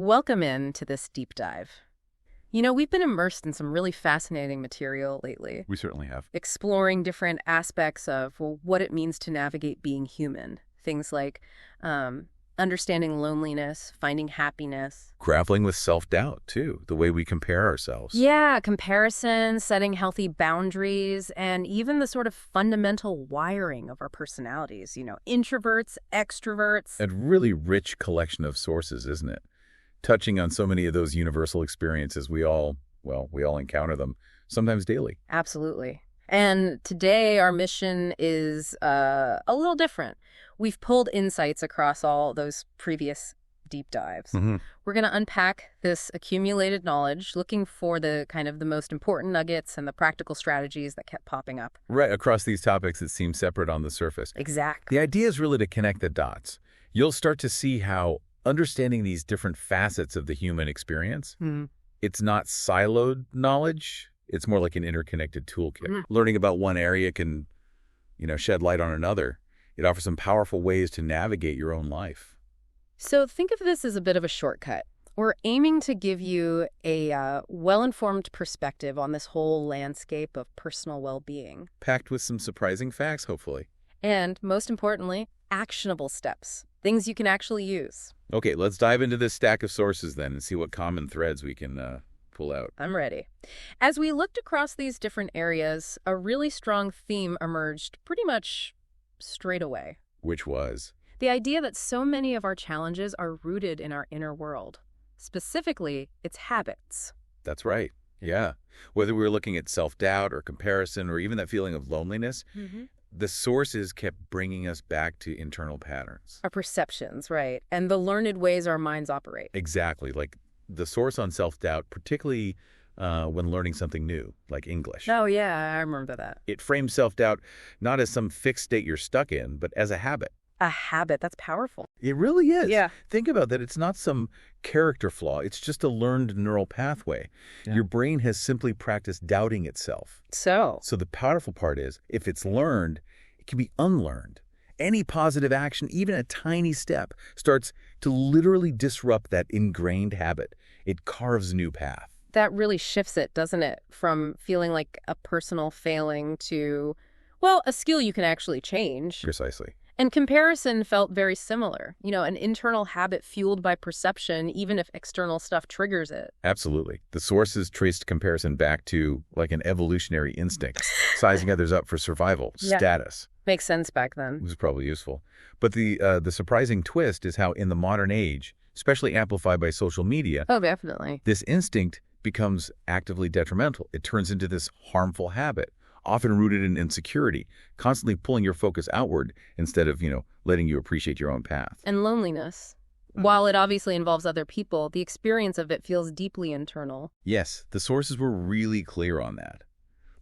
Welcome in to this deep dive. We've been immersed in some really fascinating material lately, We certainly have. exploring different aspects of what it means to navigate being human. Things like understanding loneliness, finding happiness. Grappling with self-doubt, too, the way we compare ourselves. Yeah, comparison, setting healthy boundaries, and even the sort of fundamental wiring of our personalities. Introverts, extroverts. A really rich collection of sources, isn't it? Touching on so many of those universal experiences we all encounter them, sometimes daily. Absolutely. And today our mission is a little different. We've pulled insights across all those previous deep dives. We're going to unpack this accumulated knowledge, looking for the most important nuggets and the practical strategies that kept popping up. Right, across these topics that seem separate on the surface. Exactly. The idea is really to connect the dots. You'll start to see how understanding these different facets of the human experience, it's not siloed knowledge. It's more like an interconnected toolkit. Learning about one area can, shed light on another. It offers some powerful ways to navigate your own life. So think of this as a bit of a shortcut. We're aiming to give you a well-informed perspective on this whole landscape of personal well-being. Packed with some surprising facts, hopefully. And, most importantly, actionable steps. Things you can actually use. Okay, let's dive into this stack of sources then and see what common threads we can pull out. I'm ready. As we looked across these different areas, a really strong theme emerged pretty much straight away. Which was? The idea that so many of our challenges are rooted in our inner world. Specifically, its habits. That's right. Yeah. Whether we were looking at self-doubt or comparison or even that feeling of loneliness, the sources kept bringing us back to internal patterns. Our perceptions, right, and the learned ways our minds operate. Exactly. Like the source on self-doubt, particularly when learning something new, like English. Oh, yeah, I remember that. It frames self-doubt not as some fixed state you're stuck in, but as a habit. A habit, that's powerful. It really is. Yeah. Think about that. It's not some character flaw. It's just a learned neural pathway. Yeah. Your brain has simply practiced doubting itself. So the powerful part is, if it's learned, it can be unlearned. Any positive action, even a tiny step, starts to literally disrupt that ingrained habit. It carves a new path. That really shifts it, doesn't it? From feeling like a personal failing to, a skill you can actually change. Precisely. And comparison felt very similar. An internal habit fueled by perception, even if external stuff triggers it. Absolutely. The sources traced comparison back to like an evolutionary instinct, sizing others up for survival, status. Makes sense back then. It was probably useful. But the surprising twist is how in the modern age, especially amplified by social media, oh, definitely, this instinct becomes actively detrimental. It turns into this harmful habit, often rooted in insecurity, constantly pulling your focus outward instead of, letting you appreciate your own path. And loneliness. While it obviously involves other people, the experience of it feels deeply internal. Yes, the sources were really clear on that.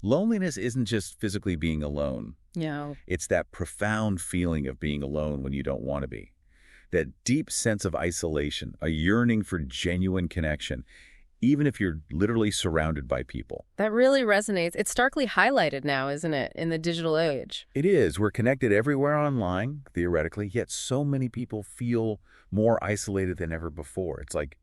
Loneliness isn't just physically being alone. Yeah. It's that profound feeling of being alone when you don't want to be. That deep sense of isolation, a yearning for genuine connection, even if you're literally surrounded by people. That really resonates. It's starkly highlighted now, isn't it, in the digital age? It is. We're connected everywhere online, theoretically, yet so many people feel more isolated than ever before. It's like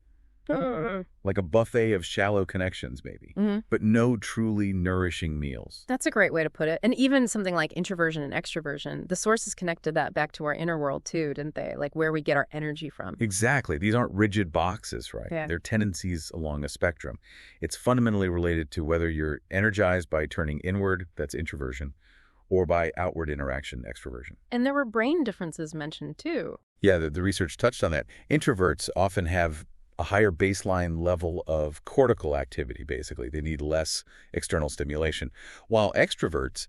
a buffet of shallow connections, maybe, but no truly nourishing meals. That's a great way to put it. And even something like introversion and extroversion, the sources connected that back to our inner world too, didn't they? Like where we get our energy from. Exactly. These aren't rigid boxes, right? Yeah. They're tendencies along a spectrum. It's fundamentally related to whether you're energized by turning inward, that's introversion, or by outward interaction, extroversion. And there were brain differences mentioned too. Yeah, the research touched on that. Introverts often have a higher baseline level of cortical activity, basically. They need less external stimulation. While extroverts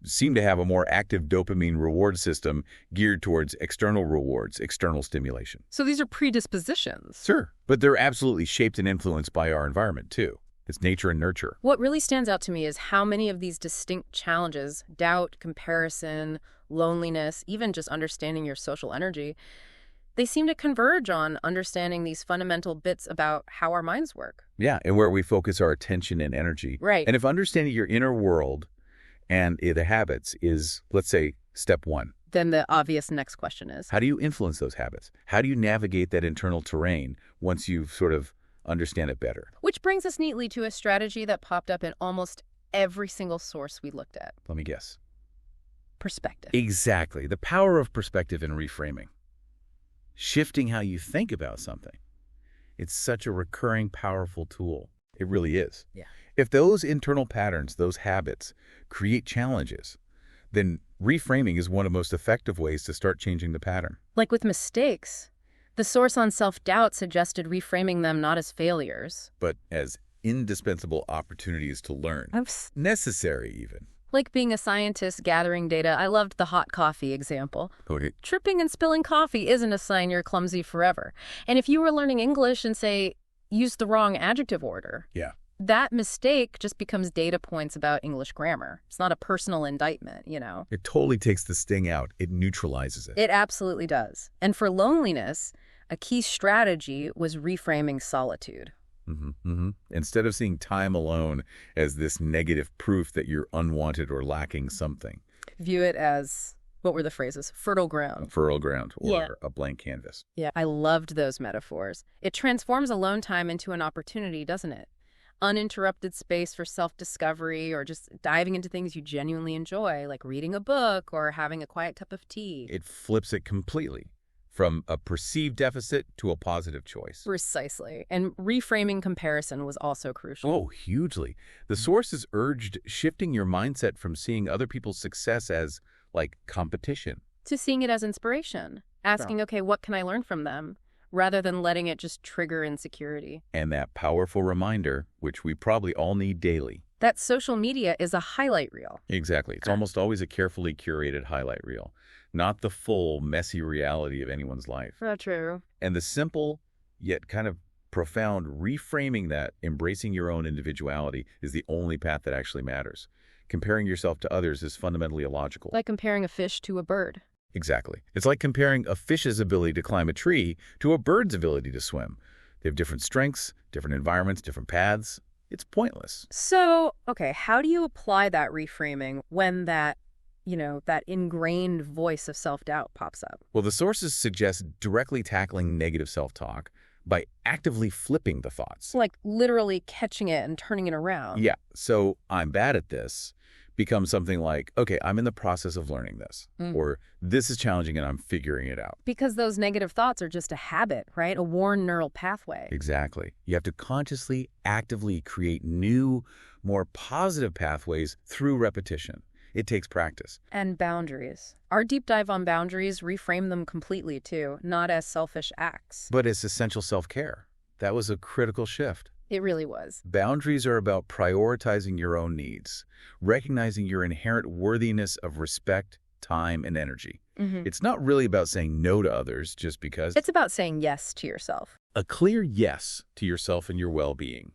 seem to have a more active dopamine reward system geared towards external rewards, external stimulation. So these are predispositions. Sure, but they're absolutely shaped and influenced by our environment, too. It's nature and nurture. What really stands out to me is how many of these distinct challenges, doubt, comparison, loneliness, even just understanding your social energy, they seem to converge on understanding these fundamental bits about how our minds work. Yeah, and where we focus our attention and energy. Right. And if understanding your inner world and the habits is, let's say, step one, then the obvious next question is, how do you influence those habits? How do you navigate that internal terrain once you've sort of understand it better? Which brings us neatly to a strategy that popped up in almost every single source we looked at. Let me guess. Perspective. Exactly. The power of perspective and reframing. Shifting how you think about something. It's such a recurring, powerful tool. It really is. Yeah. If those internal patterns, those habits, create challenges, then reframing is one of the most effective ways to start changing the pattern. Like with mistakes, the source on self-doubt suggested reframing them not as failures, but as indispensable opportunities to learn. Necessary, even. Like being a scientist gathering data. I loved the hot coffee example. Okay. Tripping and spilling coffee isn't a sign you're clumsy forever. And if you were learning English and, say, used the wrong adjective order, yeah, that mistake just becomes data points about English grammar. It's not a personal indictment, you know? It totally takes the sting out. It neutralizes it. It absolutely does. And for loneliness, a key strategy was reframing solitude. Instead of seeing time alone as this negative proof that you're unwanted or lacking something. View it as, what were the phrases? Fertile ground. Fertile ground, or a blank canvas. Yeah, I loved those metaphors. It transforms alone time into an opportunity, doesn't it? Uninterrupted space for self-discovery or just diving into things you genuinely enjoy, like reading a book or having a quiet cup of tea. It flips it completely. From a perceived deficit to a positive choice. Precisely. And reframing comparison was also crucial. Oh, hugely. The sources urged shifting your mindset from seeing other people's success as, like, competition. To seeing it as inspiration. Asking, okay, what can I learn from them? Rather than letting it just trigger insecurity. And that powerful reminder, which we probably all need daily. That social media is a highlight reel. Exactly. It's almost always a carefully curated highlight reel. Not the full, messy reality of anyone's life. That's true. And the simple, yet kind of profound reframing that, embracing your own individuality, is the only path that actually matters. Comparing yourself to others is fundamentally illogical. Like comparing a fish to a bird. Exactly. It's like comparing a fish's ability to climb a tree to a bird's ability to swim. They have different strengths, different environments, different paths. It's pointless. So, okay, how do you apply that reframing when that ingrained voice of self-doubt pops up? Well, the sources suggest directly tackling negative self-talk by actively flipping the thoughts. Like literally catching it and turning it around. Yeah. So I'm bad at this becomes something like, okay, I'm in the process of learning this. Or this is challenging and I'm figuring it out. Because those negative thoughts are just a habit, right? A worn neural pathway. Exactly. You have to consciously, actively create new, more positive pathways through repetition. It takes practice. And boundaries. Our deep dive on boundaries reframed them completely, too, not as selfish acts. But it's essential self-care. That was a critical shift. It really was. Boundaries are about prioritizing your own needs, recognizing your inherent worthiness of respect, time, and energy. It's not really about saying no to others just because. It's about saying yes to yourself. A clear yes to yourself and your well-being.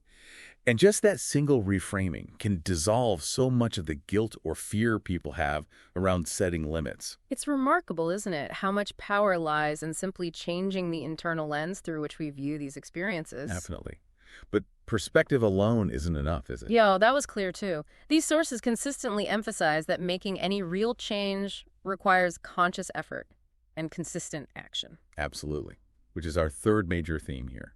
And just that single reframing can dissolve so much of the guilt or fear people have around setting limits. It's remarkable, isn't it, how much power lies in simply changing the internal lens through which we view these experiences. Definitely. But perspective alone isn't enough, is it? Yeah, that was clear too. These sources consistently emphasize that making any real change requires conscious effort and consistent action. Absolutely. Which is our third major theme here.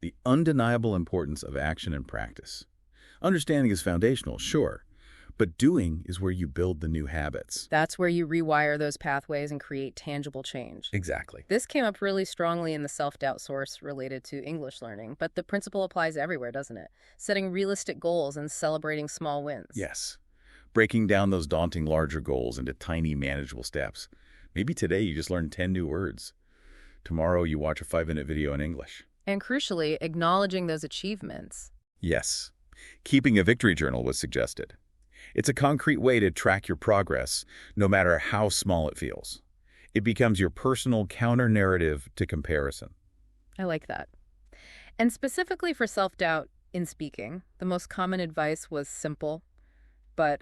The undeniable importance of action and practice. Understanding is foundational, sure, but doing is where you build the new habits. That's where you rewire those pathways and create tangible change. Exactly. This came up really strongly in the self-doubt source related to English learning, but the principle applies everywhere, doesn't it? Setting realistic goals and celebrating small wins. Yes. Breaking down those daunting larger goals into tiny manageable steps. Maybe today you just learn 10 new words. Tomorrow you watch a 5-minute video in English. And crucially, acknowledging those achievements. Yes. Keeping a victory journal was suggested. It's a concrete way to track your progress, no matter how small it feels. It becomes your personal counter-narrative to comparison. I like that. And specifically for self-doubt in speaking, the most common advice was simple, but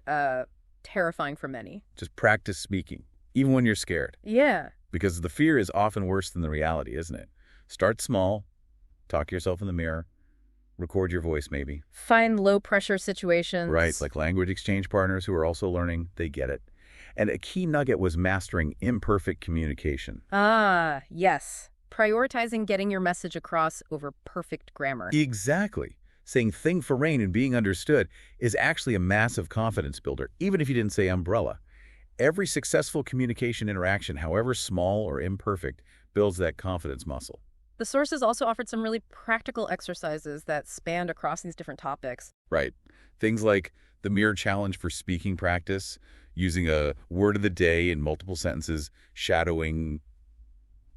terrifying for many. Just practice speaking, even when you're scared. Yeah. Because the fear is often worse than the reality, isn't it? Start small. Talk to yourself in the mirror. Record your voice, maybe. Find low-pressure situations. Right, like language exchange partners who are also learning. They get it. And a key nugget was mastering imperfect communication. Ah, yes. Prioritizing getting your message across over perfect grammar. Exactly. Saying thing for rain and being understood is actually a massive confidence builder, even if you didn't say umbrella. Every successful communication interaction, however small or imperfect, builds that confidence muscle. The sources also offered some really practical exercises that spanned across these different topics. Right. Things like the mere challenge for speaking practice, using a word of the day in multiple sentences, shadowing,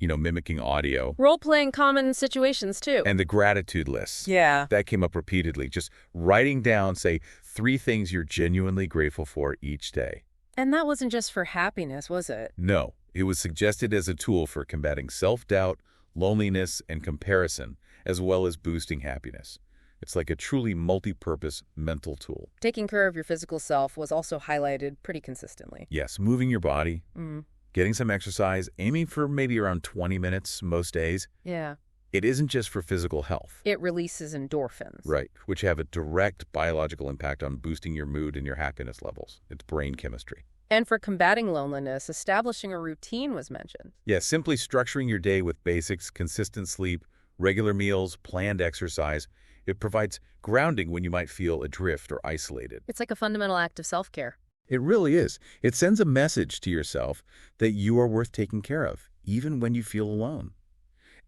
mimicking audio. Role-playing common situations, too. And the gratitude lists. Yeah. That came up repeatedly. Just writing down, say, 3 things you're genuinely grateful for each day. And that wasn't just for happiness, was it? No. It was suggested as a tool for combating self-doubt, loneliness, and comparison, as well as boosting happiness. It's like a truly multi-purpose mental tool. Taking care of your physical self was also highlighted pretty consistently. Yes, moving your body, getting some exercise, aiming for maybe around 20 minutes most days. Yeah. It isn't just for physical health. It releases endorphins. Right, which have a direct biological impact on boosting your mood and your happiness levels. It's brain chemistry. And for combating loneliness, establishing a routine was mentioned. Yeah, simply structuring your day with basics, consistent sleep, regular meals, planned exercise. It provides grounding when you might feel adrift or isolated. It's like a fundamental act of self-care. It really is. It sends a message to yourself that you are worth taking care of, even when you feel alone.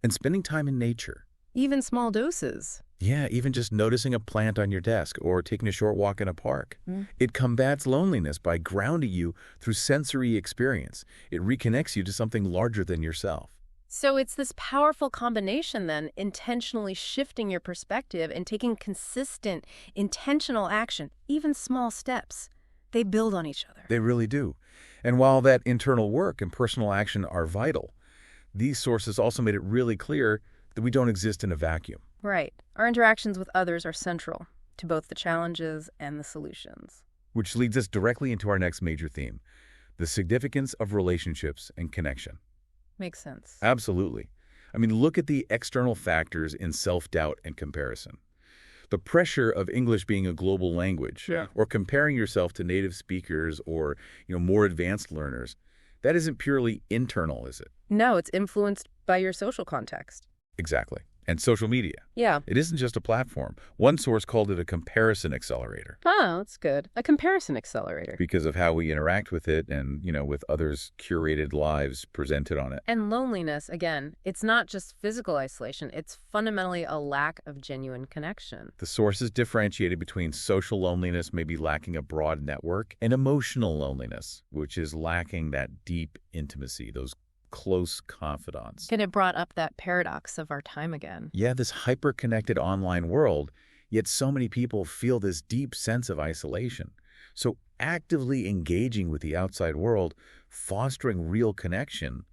And spending time in nature. Even small doses. Yeah, even just noticing a plant on your desk or taking a short walk in a park. It combats loneliness by grounding you through sensory experience. It reconnects you to something larger than yourself. So it's this powerful combination then, intentionally shifting your perspective and taking consistent, intentional action, even small steps. They build on each other. They really do. And while that internal work and personal action are vital, these sources also made it really clear that we don't exist in a vacuum. Right. Our interactions with others are central to both the challenges and the solutions. Which leads us directly into our next major theme, the significance of relationships and connection. Makes sense. Absolutely. I mean, look at the external factors in self-doubt and comparison. The pressure of English being a global language, or comparing yourself to native speakers or, more advanced learners, that isn't purely internal, is it? No, it's influenced by your social context. Exactly. And social media. Yeah. It isn't just a platform. One source called it a comparison accelerator. Oh, that's good. A comparison accelerator. Because of how we interact with it and, with others' curated lives presented on it. And loneliness, again, it's not just physical isolation. It's fundamentally a lack of genuine connection. The sources differentiated between social loneliness, maybe lacking a broad network, and emotional loneliness, which is lacking that deep intimacy, those close confidants. And it brought up that paradox of our time again. Yeah, this hyper-connected online world, yet so many people feel this deep sense of isolation. So actively engaging with the outside world, fostering real connection,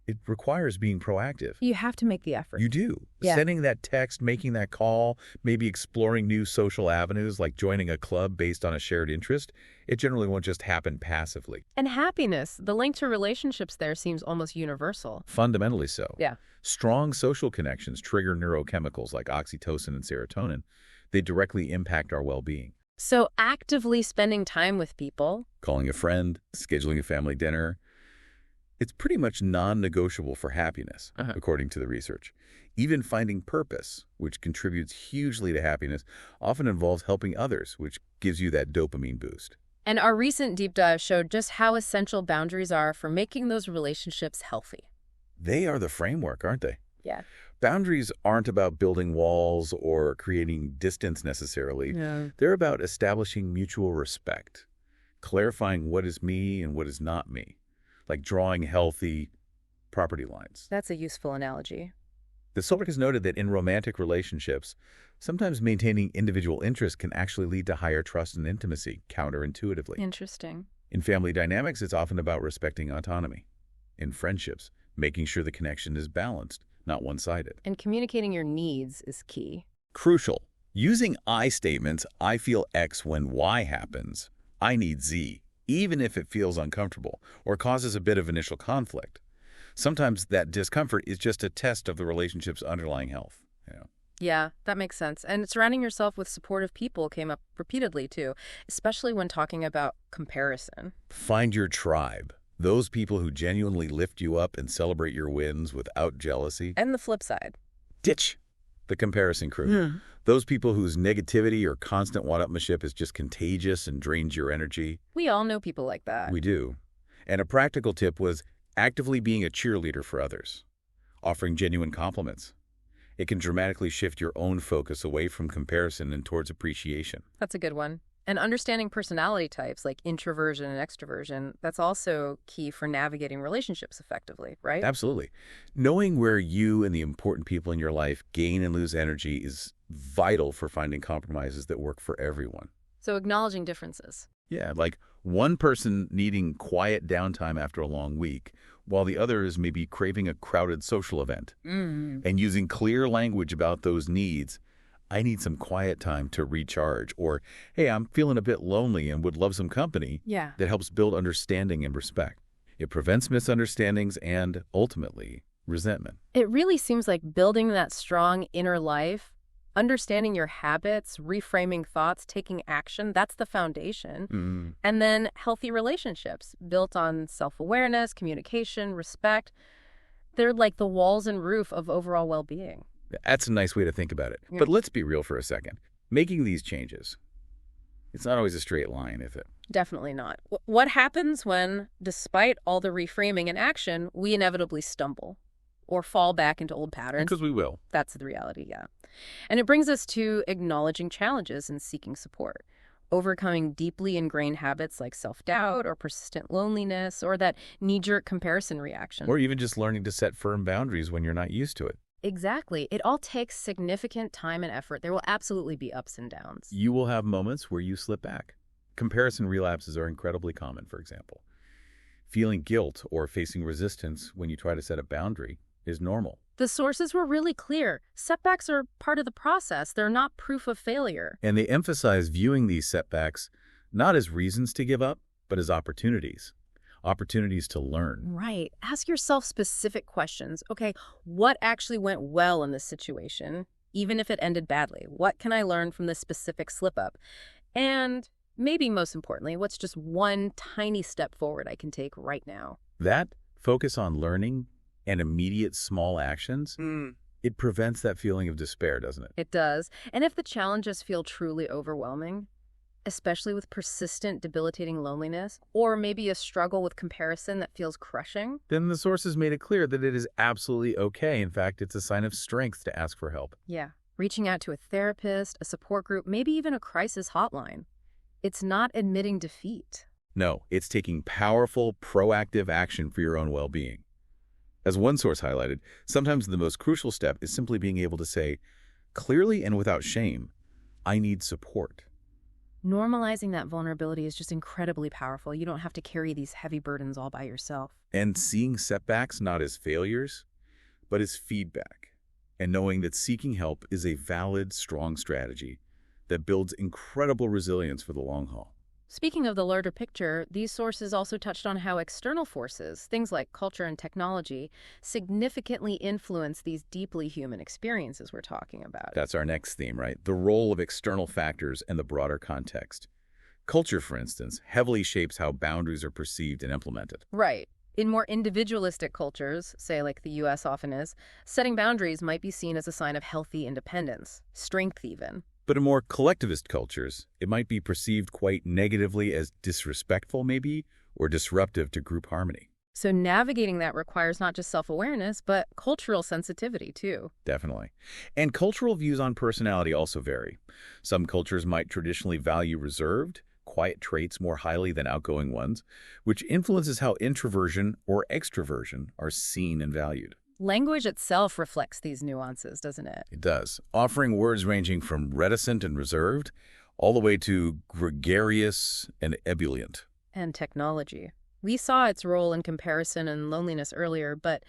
it requires being proactive. You have to make the effort. You do. Yeah. Sending that text, making that call, maybe exploring new social avenues like joining a club based on a shared interest, it generally won't just happen passively. And happiness, the link to relationships there seems almost universal. Fundamentally so. Yeah. Strong social connections trigger neurochemicals like oxytocin and serotonin. They directly impact our well-being. So actively spending time with people. Calling a friend, scheduling a family dinner. It's pretty much non-negotiable for happiness, according to the research. Even finding purpose, which contributes hugely to happiness, often involves helping others, which gives you that dopamine boost. And our recent deep dive showed just how essential boundaries are for making those relationships healthy. They are the framework, aren't they? Yeah. Boundaries aren't about building walls or creating distance necessarily. Yeah. They're about establishing mutual respect, clarifying what is me and what is not me, like drawing healthy property lines. That's a useful analogy. The Solberg has noted that in romantic relationships, sometimes maintaining individual interests can actually lead to higher trust and intimacy, counterintuitively. Interesting. In family dynamics, it's often about respecting autonomy. In friendships, making sure the connection is balanced, not one-sided. And communicating your needs is key. Crucial. Using I statements, I feel X when Y happens. I need Z, even if it feels uncomfortable or causes a bit of initial conflict. Sometimes that discomfort is just a test of the relationship's underlying health. Yeah, that makes sense. And surrounding yourself with supportive people came up repeatedly, too, especially when talking about comparison. Find your tribe. Those people who genuinely lift you up and celebrate your wins without jealousy. And the flip side. Ditch the comparison crew. Yeah. Those people whose negativity or constant one-upmanship is just contagious and drains your energy. We all know people like that. We do. And a practical tip was actively being a cheerleader for others, offering genuine compliments. It can dramatically shift your own focus away from comparison and towards appreciation. That's a good one. And understanding personality types like introversion and extroversion, that's also key for navigating relationships effectively, right? Absolutely. Knowing where you and the important people in your life gain and lose energy is vital for finding compromises that work for everyone. So acknowledging differences. Yeah, like one person needing quiet downtime after a long week, while the other is maybe craving a crowded social event. And using clear language about those needs. I need some quiet time to recharge, or, hey, I'm feeling a bit lonely and would love some company. Yeah. That helps build understanding and respect. It prevents misunderstandings and, ultimately, resentment. It really seems like building that strong inner life, understanding your habits, reframing thoughts, taking action, that's the foundation. And then healthy relationships built on self-awareness, communication, respect. They're like the walls and roof of overall well-being. That's a nice way to think about it. Yeah. But let's be real for a second. Making these changes, it's not always a straight line, is it? Definitely not. What happens when, despite all the reframing and action, we inevitably stumble or fall back into old patterns? Because we will. That's the reality, yeah. And it brings us to acknowledging challenges and seeking support. Overcoming deeply ingrained habits like self-doubt or persistent loneliness or that knee-jerk comparison reaction. Or even just learning to set firm boundaries when you're not used to it. Exactly. It all takes significant time and effort. There will absolutely be ups and downs. You will have moments where you slip back. Comparison relapses are incredibly common, for example. Feeling guilt or facing resistance when you try to set a boundary is normal. The sources were really clear. Setbacks are part of the process. They're not proof of failure. And they emphasize viewing these setbacks not as reasons to give up, but as opportunities. Opportunities to learn. Right. Ask yourself specific questions. Okay, what actually went well in this situation, even if it ended badly? What can I learn from this specific slip-up? And maybe most importantly, what's just one tiny step forward I can take right now? That focus on learning and immediate small actions, it prevents that feeling of despair, doesn't it? It does. And if the challenges feel truly overwhelming, especially with persistent, debilitating loneliness, or maybe a struggle with comparison that feels crushing, then the sources made it clear that it is absolutely okay. In fact, it's a sign of strength to ask for help. yeah, reaching out to a therapist, a support group, maybe even a crisis hotline. It's not admitting defeat. No, it's taking powerful, proactive action for your own well-being. As one source highlighted, sometimes the most crucial step is simply being able to say, clearly and without shame, I need support. Normalizing that vulnerability is just incredibly powerful. You don't have to carry these heavy burdens all by yourself. And seeing setbacks not as failures, but as feedback. And knowing that seeking help is a valid, strong strategy that builds incredible resilience for the long haul. Speaking of the larger picture, these sources also touched on how external forces, things like culture and technology, significantly influence these deeply human experiences we're talking about. That's our next theme, right? The role of external factors and the broader context. Culture, for instance, heavily shapes how boundaries are perceived and implemented. Right. In more individualistic cultures, say like the U.S. often is, setting boundaries might be seen as a sign of healthy independence, strength even. But in more collectivist cultures, it might be perceived quite negatively as disrespectful, maybe, or disruptive to group harmony. So navigating that requires not just self-awareness, but cultural sensitivity, too. Definitely. And cultural views on personality also vary. Some cultures might traditionally value reserved, quiet traits more highly than outgoing ones, which influences how introversion or extroversion are seen and valued. Language itself reflects these nuances, doesn't it? It does, offering words ranging from reticent and reserved all the way to gregarious and ebullient. And technology. We saw its role in comparison and loneliness earlier, but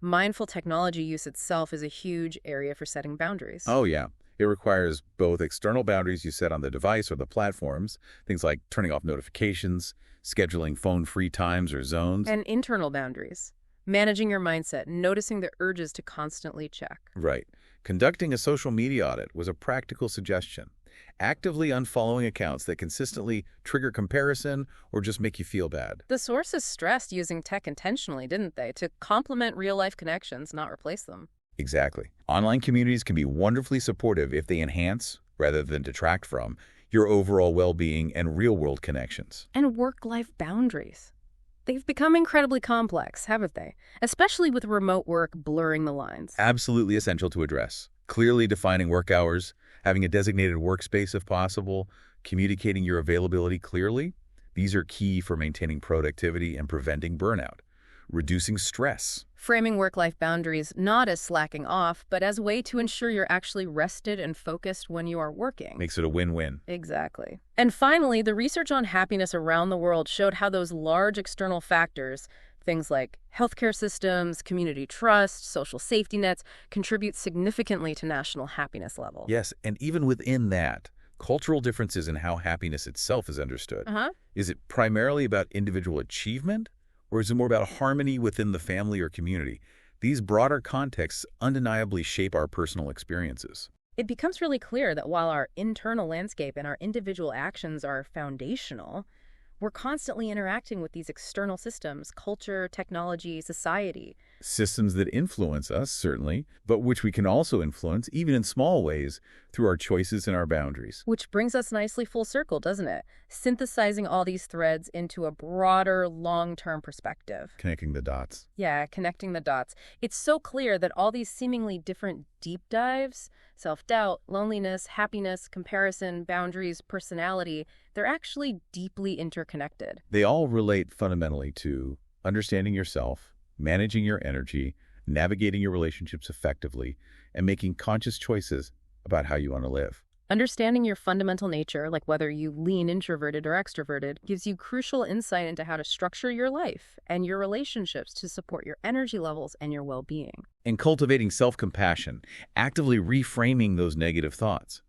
mindful technology use itself is a huge area for setting boundaries. Oh, yeah. It requires both external boundaries you set on the device or the platforms, things like turning off notifications, scheduling phone-free times or zones. And internal boundaries. Managing your mindset, noticing the urges to constantly check. Right. Conducting a social media audit was a practical suggestion. Actively unfollowing accounts that consistently trigger comparison or just make you feel bad. The sources stressed using tech intentionally, didn't they, to complement real-life connections, not replace them. Exactly. Online communities can be wonderfully supportive if they enhance, rather than detract from, your overall well-being and real-world connections. And work-life boundaries. They've become incredibly complex, haven't they? Especially with remote work blurring the lines. Absolutely essential to address. Clearly defining work hours, having a designated workspace if possible, communicating your availability clearly. These are key for maintaining productivity and preventing burnout. Reducing stress. Framing work-life boundaries not as slacking off, but as a way to ensure you're actually rested and focused when you are working. Makes it a win-win. Exactly. And finally, the research on happiness around the world showed how those large external factors, things like healthcare systems, community trust, social safety nets, contribute significantly to national happiness levels. Yes, and even within that, cultural differences in how happiness itself is understood. Is it primarily about individual achievement? Or is it more about harmony within the family or community? These broader contexts undeniably shape our personal experiences. It becomes really clear that while our internal landscape and our individual actions are foundational, we're constantly interacting with these external systems, culture, technology, society. Systems that influence us, certainly, but which we can also influence, even in small ways, through our choices and our boundaries. Which brings us nicely full circle, doesn't it? Synthesizing all these threads into a broader, long-term perspective. Connecting the dots. Yeah, connecting the dots. It's so clear that all these seemingly different deep dives, self-doubt, loneliness, happiness, comparison, boundaries, personality, they're actually deeply interconnected. They all relate fundamentally to understanding yourself, managing your energy, navigating your relationships effectively, and making conscious choices about how you want to live. Understanding your fundamental nature, like whether you lean introverted or extroverted, gives you crucial insight into how to structure your life and your relationships to support your energy levels and your well-being. And cultivating self-compassion, actively reframing those negative thoughts.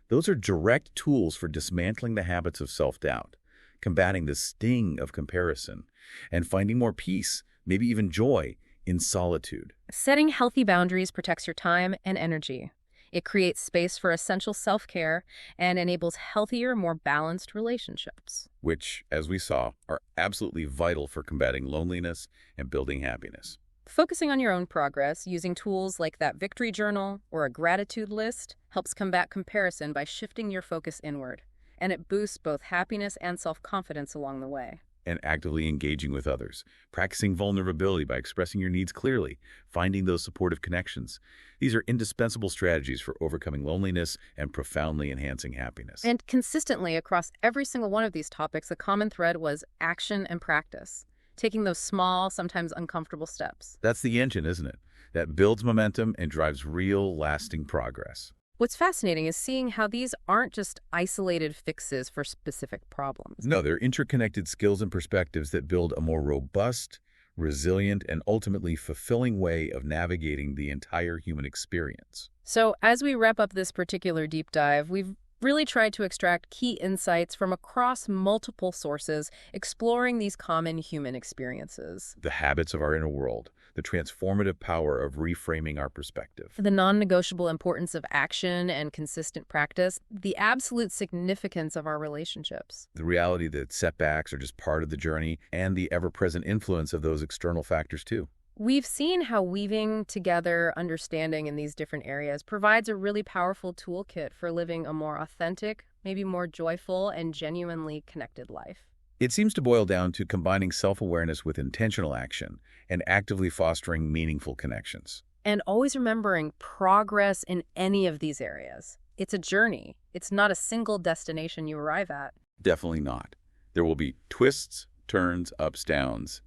Those are direct tools for dismantling the habits of self-doubt, combating the sting of comparison, and finding more peace, maybe even joy, in solitude. Setting healthy boundaries protects your time and energy. It creates space for essential self-care and enables healthier, more balanced relationships. Which, as we saw, are absolutely vital for combating loneliness and building happiness. Focusing on your own progress using tools like that victory journal or a gratitude list helps combat comparison by shifting your focus inward. And it boosts both happiness and self-confidence along the way. And actively engaging with others, practicing vulnerability by expressing your needs clearly, finding those supportive connections. These are indispensable strategies for overcoming loneliness and profoundly enhancing happiness. And consistently across every single one of these topics, a common thread was action and practice, taking those small, sometimes uncomfortable steps. That's the engine, isn't it? That builds momentum and drives real, lasting progress. What's fascinating is seeing how these aren't just isolated fixes for specific problems. No, they're interconnected skills and perspectives that build a more robust, resilient, and ultimately fulfilling way of navigating the entire human experience. So as we wrap up this particular deep dive, we've really tried to extract key insights from across multiple sources, exploring these common human experiences. The habits of our inner world, the transformative power of reframing our perspective. The non-negotiable importance of action and consistent practice, the absolute significance of our relationships. The reality that setbacks are just part of the journey, and the ever-present influence of those external factors too. We've seen how weaving together understanding in these different areas provides a really powerful toolkit for living a more authentic, maybe more joyful, and genuinely connected life. It seems to boil down to combining self-awareness with intentional action and actively fostering meaningful connections. And always remembering progress in any of these areas. It's a journey. It's not a single destination you arrive at. Definitely not. There will be twists, turns, ups, downs.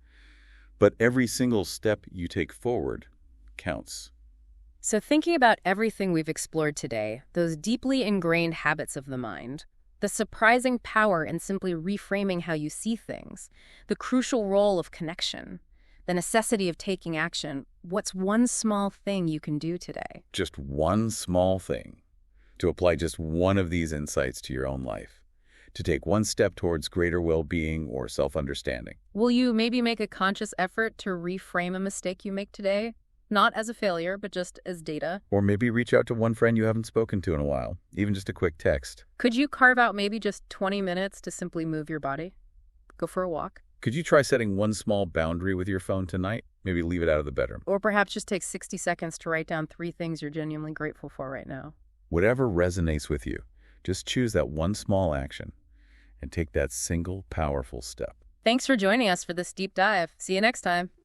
But every single step you take forward counts. So thinking about everything we've explored today, those deeply ingrained habits of the mind, the surprising power in simply reframing how you see things, the crucial role of connection, the necessity of taking action, what's one small thing you can do today? Just one small thing to apply just one of these insights to your own life, to take one step towards greater well-being or self-understanding. Will you maybe make a conscious effort to reframe a mistake you make today? Not as a failure, but just as data. Or maybe reach out to one friend you haven't spoken to in a while, even just a quick text. Could you carve out maybe just 20 minutes to simply move your body? Go for a walk? Could you try setting one small boundary with your phone tonight? Maybe leave it out of the bedroom. Or perhaps just take 60 seconds to write down 3 things you're genuinely grateful for right now. Whatever resonates with you, just choose that one small action and take that single powerful step. Thanks for joining us for this deep dive. See you next time.